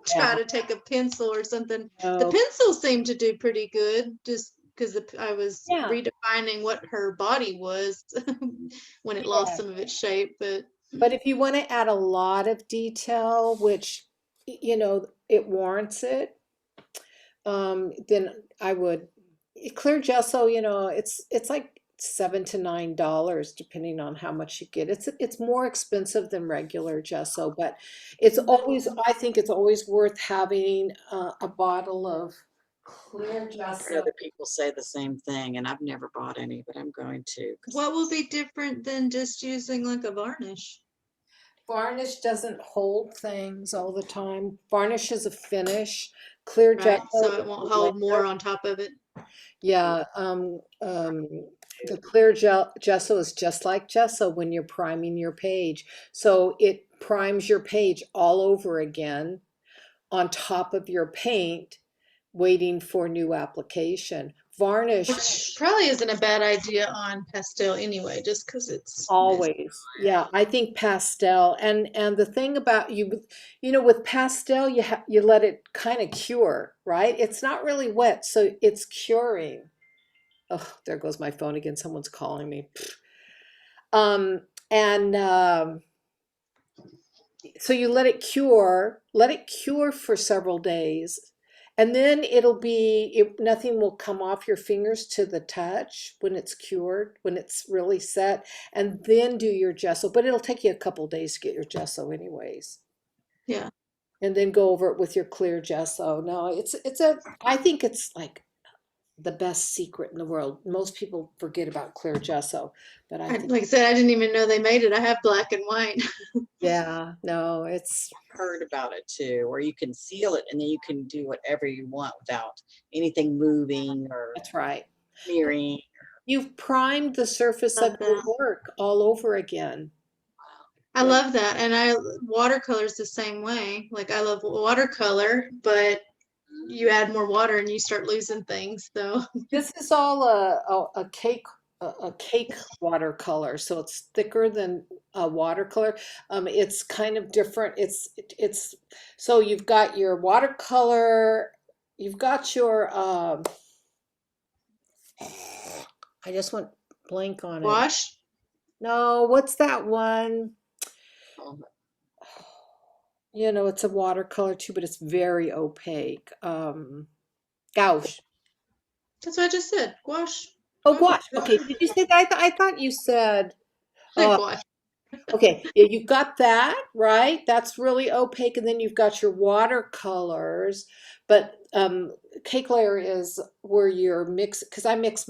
try Yeah. to take a pencil or something. The No. pencil seemed to do pretty good just because I was Yeah. redefining what her body was when it lost Yeah. some of its shape. But But if you want to add a lot of detail, which it warrants it, then I would clear gesso, it's like $7 to $9 depending on how much you get. It's more expensive than regular gesso, but I think it's always worth having a bottle of clear I've heard gesso. other people say the same thing, and I've never bought any, but I'm going to. what will be different than just using like a varnish? Varnish doesn't hold things all the time. Varnish is a finish. Clear Right. gesso So is it won't a hold layer. more on top of it. Yeah, the clear gesso is just like gesso when you're priming your page. So it primes your page all over again on top of your paint, waiting for new application. Varnish Which probably isn't a bad idea on pastel anyway, just because it's always. Yeah, I think pastel and the thing about with pastel you let it kind of cure, right? It's not really wet, so it's curing. Oh, there goes my phone again. Someone's calling me. And so you let it cure for several days, and then nothing will come off your fingers to the touch when it's cured, when it's really set, and then do your gesso. But it'll take you a couple days to get your gesso anyways. yeah. And then go over it with your clear gesso. No, I think it's like the best secret in the world. Most people forget about clear gesso, but I think, Like I said, I didn't even know they made it. I have black and white. yeah, no, it's, Heard about it too, where you can seal it and then you can do whatever you want without anything moving or that's right. smearing. You've primed the surface of Love your that. work all over again. I Yeah, love that. And watercolor's the same way. Like I love watercolor, but you add more water and you start losing things. So this is all a cake watercolor, so it's thicker than a watercolor. It's kind of different. It's so you've got your watercolor, you've got your I just went blank on it. wash. No, what's that one? Um, It's a watercolor too, but it's very opaque. Gouache. That's what I just said. Gouache. Oh, Gouache. gouache. Okay, did you say that? I thought you said. Said Uh, gouache. okay, yeah, you've got that, right? That's really opaque, and then you've got your watercolors. But cake layer is where you're mix because I mix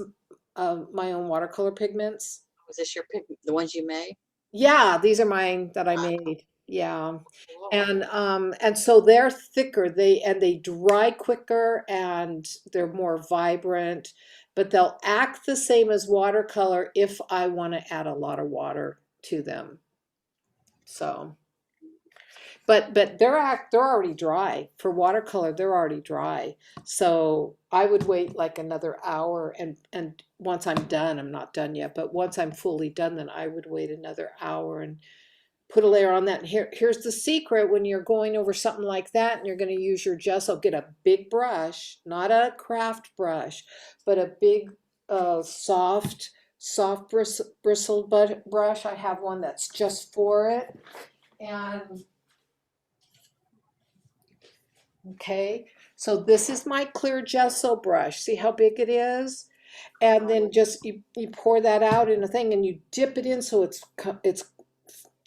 my own watercolor pigments. was this your pick, the ones you made? Yeah, these are mine that I made. Yeah. Cool. And so they're thicker, they dry quicker and they're more vibrant, but they'll act the same as watercolor if I want to add a lot of water to them. So, but they're already dry. For watercolor, they're already dry. So I would wait like another hour and once I'm done, I'm not done yet, but once I'm fully done, then I would wait another hour and put a layer on that. And here's the secret when you're going over something like that and you're going to use your gesso, get a big brush, not a craft brush, but a big, soft bristled brush. I have one that's just for it. And Okay, so this is my clear gesso brush. See how big it is? And then just you pour that out in a thing and you dip it in so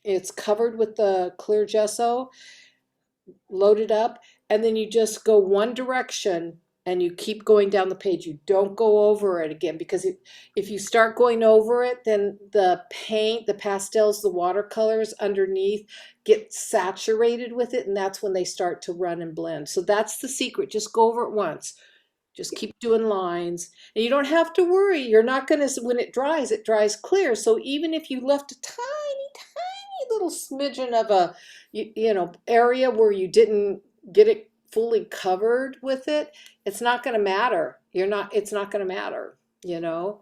it's covered with the clear gesso, loaded up, and then you just go one direction and you keep going down the page. You don't go over it again because if you start going over it, then the paint, the pastels, the watercolors underneath get saturated with it, and that's when they start to run and blend. So that's the secret. Just go over it once. Just keep doing lines. And you don't have to worry. You're not going to, when it dries clear. So even if you left a tiny, tiny little smidgen of a, area where you didn't get it fully covered with it, it's not going to matter. It's not going to matter, you know.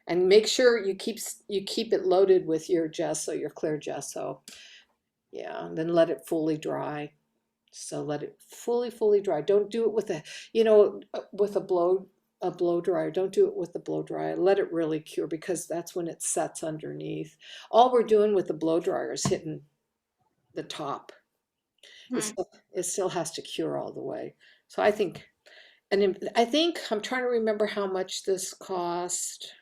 And make sure you keep it loaded with your gesso, your clear gesso. Yeah, and then let it fully dry. So let it fully dry. Don't do it with with a blow dryer. Don't do it with the blow dryer. Let it really cure because that's when it sets underneath. All we're doing with the blow dryer is hitting the top. Right. It still has to cure all the way. So I think, I think I'm trying to remember how much this cost.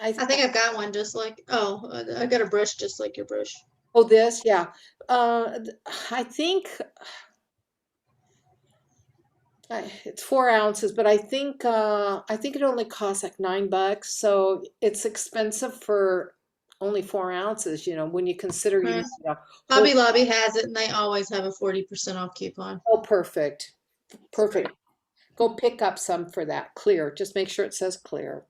I think I've got one just like, I got a brush just like your brush. Oh, this, yeah. I think it's 4 ounces, but I think it only costs like $9. So it's expensive for only 4 ounces, when you consider you Right. need a whole. Hobby Lobby has it and they always have a 40% off coupon. Oh, perfect. Perfect. Go pick up some for that. Clear. Just make sure it says clear.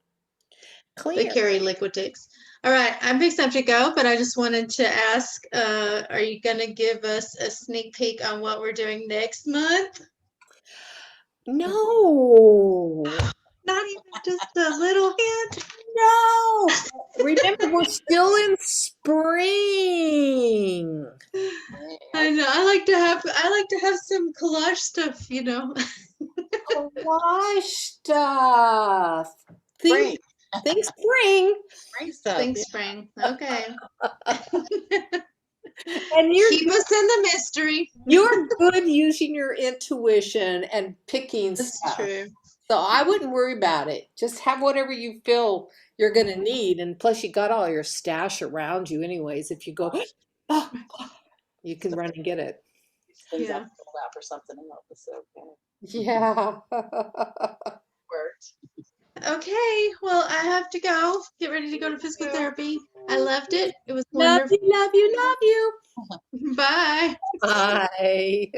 They Clear. carry Liquitex. All right, I'm big time to go, but I just wanted to ask, are you going to give us a sneak peek on what we're doing next month? No. Not even just a little hint. No. Remember, we're still in spring. I know. I like to have some collage stuff, you know. Collage stuff. Spring. Think spring. Spring stuff. Think Yeah. spring. Okay. And Keep us in the mystery. you're good using your intuition and picking That's stuff. true. So I wouldn't worry about it. Just have whatever you feel you're going to need. And plus, you got all your stash around you, anyways. If you go, oh, you can run and get it. Things Yeah. I've pulled out for something else. Okay. Yeah. Worked. Okay. Well, I have to go. Get ready to go to physical therapy. I loved it. It was Love wonderful. you, love you, love you. Bye. Bye.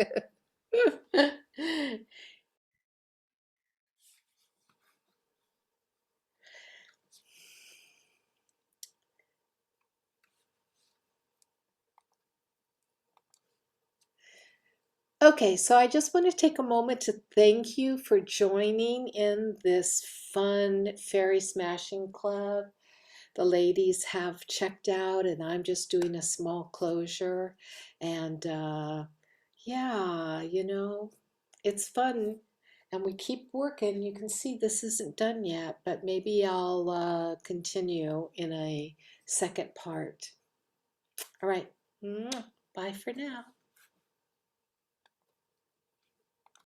Okay, so I just want to take a moment to thank you for joining in this fun fairy smashing club. The ladies have checked out, and I'm just doing a small closure. And yeah, it's fun. And we keep working. You can see this isn't done yet, but maybe I'll continue in a second part. All right. Bye for now.